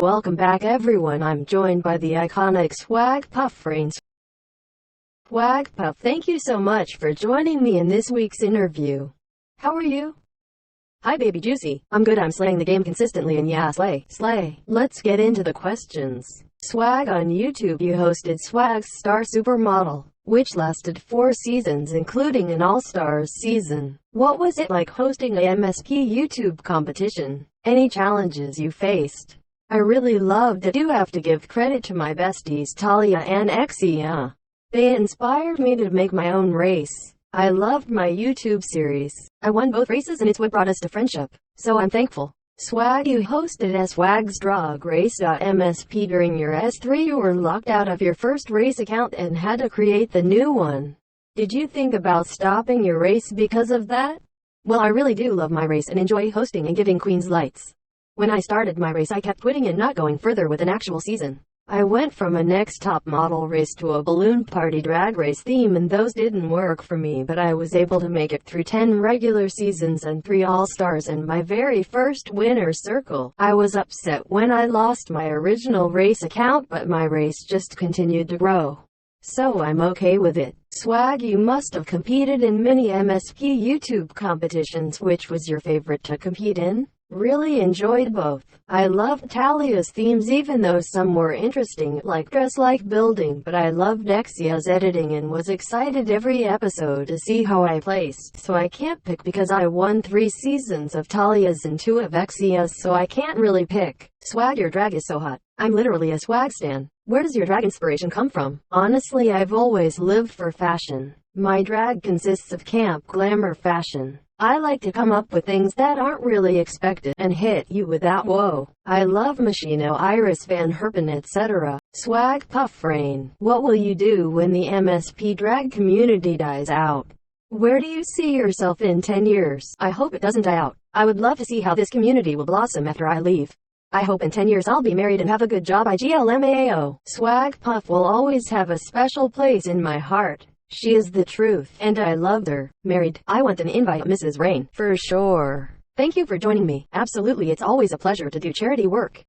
Welcome back everyone, I'm joined by the iconic Swag Puff Rain. Swag Puff, thank you so much for joining me in this week's interview. How are you? Hi baby juicy, I'm good, I'm slaying the game consistently and yeah, slay. Let's get into the questions. Swag on YouTube, you hosted Swag's Star Supermodel, which lasted 4 seasons including an All-Stars season. What was it like hosting a MSP YouTube competition? Any challenges you faced? I really loved it. I do have to give credit to my besties Talia and Exia. They inspired me to make my own race. I loved my YouTube series. I won both races and it's what brought us to friendship, so I'm thankful. Swag, you hosted Swag's Drag Race.msp. During your S3 you were locked out of your first race account and had to create the new one. Did you think about stopping your race because of that? Well, I really do love my race and enjoy hosting and giving queens lights. When I started my race I kept quitting and not going further with an actual season. I went from a next top model race to a balloon party drag race theme and those didn't work for me, but I was able to make it through 10 regular seasons and 3 all-stars and my very first winner's circle. I was upset when I lost my original race account, but my race just continued to grow, so I'm okay with it. Swag, you must have competed in many MSP YouTube competitions. Which was your favorite to compete in? Really enjoyed both. I loved Talia's themes even though some were interesting, like Dress Like Building, but I loved Exia's editing and was excited every episode to see how I placed. So I can't pick because I won 3 seasons of Talia's and 2 of Exia's, so I can't really pick. Swag, your drag is so hot. I'm literally a swag stan. Where does your drag inspiration come from? Honestly, I've always lived for fashion. My drag consists of camp glamour fashion. I like to come up with things that aren't really expected and hit you with that whoa. I love Machino, Iris Van Herpen, etc. Swag Puff Rain. What will you do when the MSP drag community dies out? Where do you see yourself in 10 years? I hope it doesn't die out. I would love to see how this community will blossom after I leave. I hope in 10 years I'll be married and have a good job. IGLMAO. Swag Puff will always have a special place in my heart. She is the truth, and I loved her. Married, I want an invite, Mrs. Rain. For sure. Thank you for joining me. Absolutely, it's always a pleasure to do charity work.